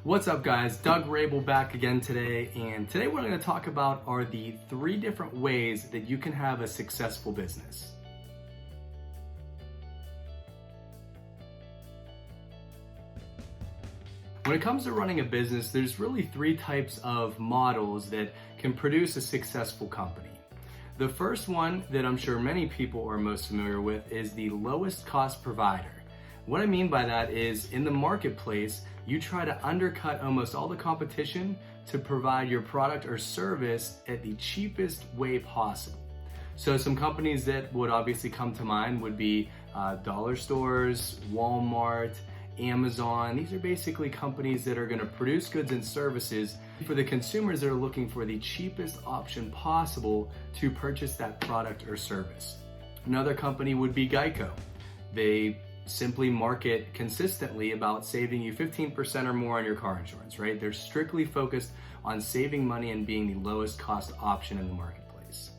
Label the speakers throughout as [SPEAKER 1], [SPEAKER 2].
[SPEAKER 1] What's up guys, Doug Raible back again today, and today what I'm going to talk about are the 3 different ways that you can have a successful business. When it comes to running a business, there's really 3 types of models that can produce a successful company. The first one that I'm sure many people are most familiar with is the lowest cost provider. What I mean by that is in the marketplace, you try to undercut almost all the competition to provide your product or service at the cheapest way possible. So some companies that would obviously come to mind would be dollar stores, Walmart, Amazon. These are basically companies that are going to produce goods and services for the consumers that are looking for the cheapest option possible to purchase that product or service. Another company would be Geico. They simply market consistently about saving you 15% or more on your car insurance, right? They're strictly focused on saving money and being the lowest cost option in the marketplace.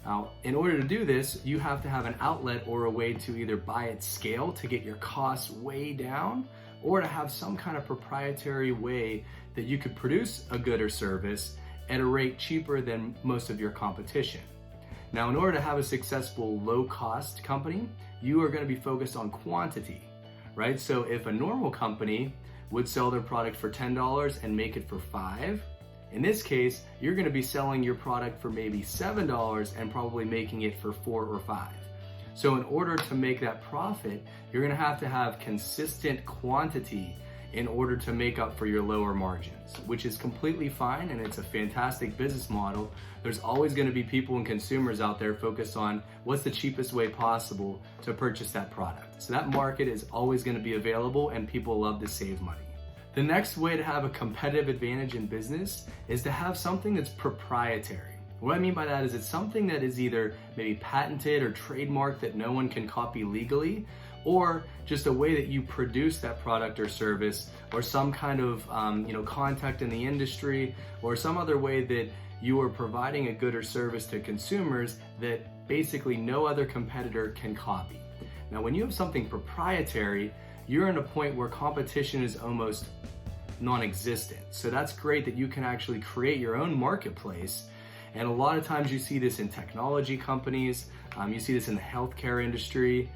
[SPEAKER 1] Now, in order to do this, you have to have an outlet or a way to either buy at scale to get your costs way down, or to have some kind of proprietary way that you could produce a good or service at a rate cheaper than most of your competition. Now, in order to have a successful low-cost company, you are going to be focused on quantity, right? So if a normal company would sell their product for $10 and make it for $5, in this case, you're going to be selling your product for maybe $7 and probably making it for $4 or $5. So in order to make that profit, you're going to have consistent quantity in order to make up for your lower margins, which is completely fine, and it's a fantastic business model. There's always going to be people and consumers out there focused on what's the cheapest way possible to purchase that product. So that market is always going to be available, and people love to save money. The next way to have a competitive advantage in business is to have something that's proprietary. What I mean by that is it's something that is either maybe patented or trademarked that no one can copy legally, or just a way that you produce that product or service, or some kind of contact in the industry, or some other way that you are providing a good or service to consumers that basically no other competitor can copy. Now, when you have something proprietary, you're in a point where competition is almost non-existent. So that's great that you can actually create your own marketplace. And a lot of times you see this in technology companies, you see this in the healthcare industry,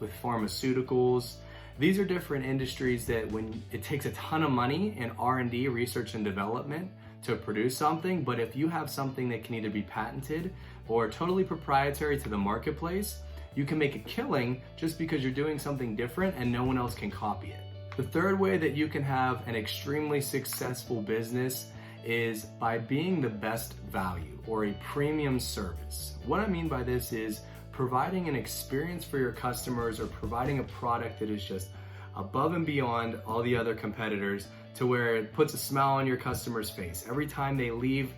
[SPEAKER 1] with pharmaceuticals. These are different industries that when it takes a ton of money in R&D, research and development, to produce something, but if you have something that can either be patented or totally proprietary to the marketplace, you can make a killing just because you're doing something different and no one else can copy it. The third way that you can have an extremely successful business is by being the best value or a premium service. What I mean by this is providing an experience for your customers, or providing a product that is just above and beyond all the other competitors, to where it puts a smile on your customer's face. Every time they leave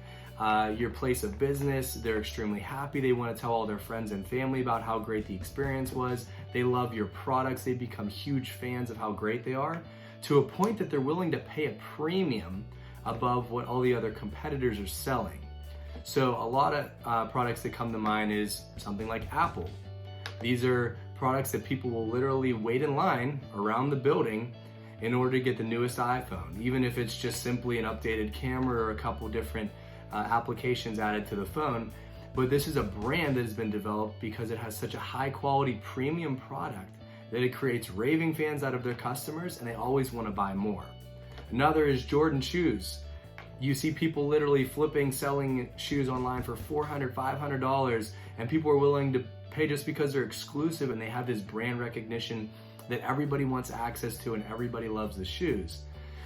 [SPEAKER 1] your place of business, they're extremely happy. They want to tell all their friends and family about how great the experience was. They love your products. They become huge fans of how great they are, to a point that they're willing to pay a premium above what all the other competitors are selling. So a lot of products that come to mind is something like Apple. These are products that people will literally wait in line around the building in order to get the newest iPhone, even if it's just simply an updated camera or a couple different applications added to the phone. But this is a brand that has been developed because it has such a high quality premium product that it creates raving fans out of their customers, and they always want to buy more. Another is Jordan shoes. You see people literally selling shoes online for $400, $500, and people are willing to pay just because they're exclusive and they have this brand recognition that everybody wants access to and everybody loves the shoes.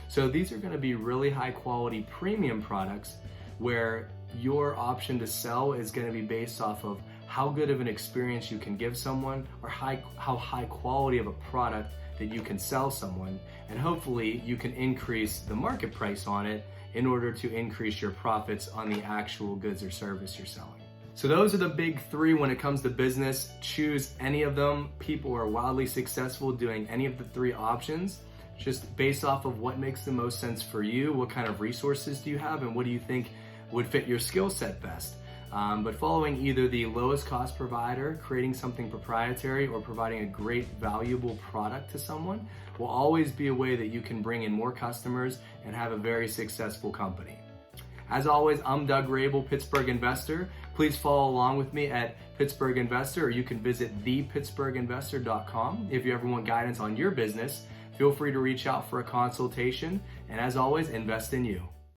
[SPEAKER 1] So these are going to be really high quality premium products where your option to sell is going to be based off of how good of an experience you can give someone, or how high quality of a product that you can sell someone, and hopefully you can increase the market price on it in order to increase your profits on the actual goods or service you're selling. So those are the big 3 when it comes to business. Choose any of them. People are wildly successful doing any of the 3 options, just based off of what makes the most sense for you. What kind of resources do you have, and what do you think would fit your skill set best? But following either the lowest cost provider, creating something proprietary, or providing a great valuable product to someone will always be a way that you can bring in more customers and have a very successful company. As always, I'm Doug Raible, Pittsburgh Investor. Please follow along with me at Pittsburgh Investor, or you can visit thepittsburghinvestor.com. If you ever want guidance on your business, feel free to reach out for a consultation. And as always, invest in you.